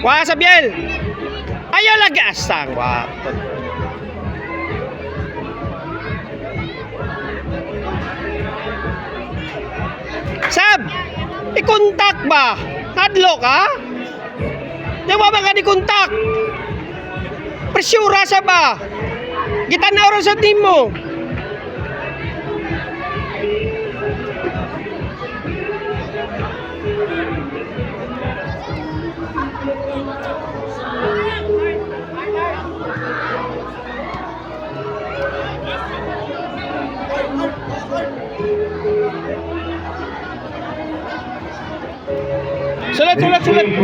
Wah sa biel. Ayaw lagi asang. Wah. Sab, ikontak ba? Hadlo ka? Di ba ba ka di-kontak? Presyura sa ba? Gitanaw ra sa team mo.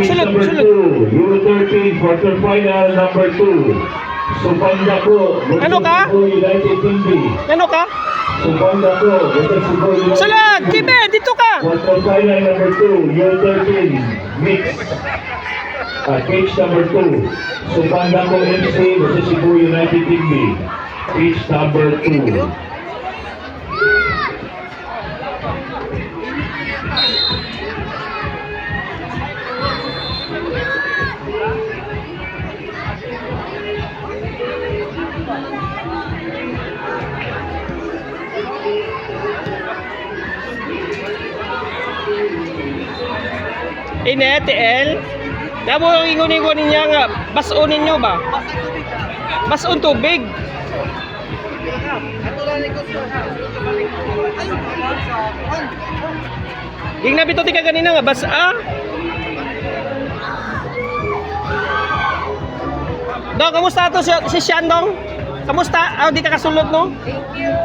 Sulat. U13 quarter final number 2. Supandako. Ano ka? United Team B. Ano ka? Supandako. Sulat, Kibe, dito ka. Quarter final number 2. U13 mix. Pitch number 2. Supandako MC versus Cebu United Team B. Pitch number 2. Ine, TL. Damo ang ingon-ingon niya nga, bason ninyo ba? Bason tubig. Yung nabito ka ganina nga, basa. Dong, kamusta to si Sean, Dong? Kamusta? Di ka kasulot, no? Thank you.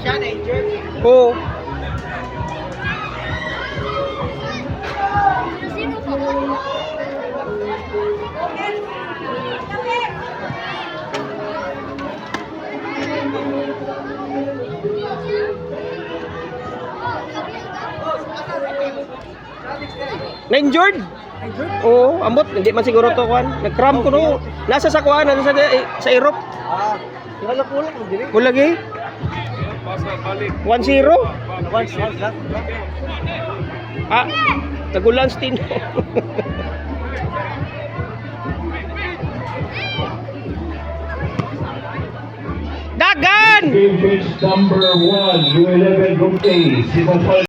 Siya na injured. Oo. Na-injured? Oo, ambot. Hindi man siguro to, kuhan. Nag-cramp ko, no? Nasa sa kuhan, nasa sa Europe. Wala po lang dili. Kulagi? 1-0? 1-1 lang. Ah, tagulan Stino. Dagan! Game pitch number 1. U11 group A.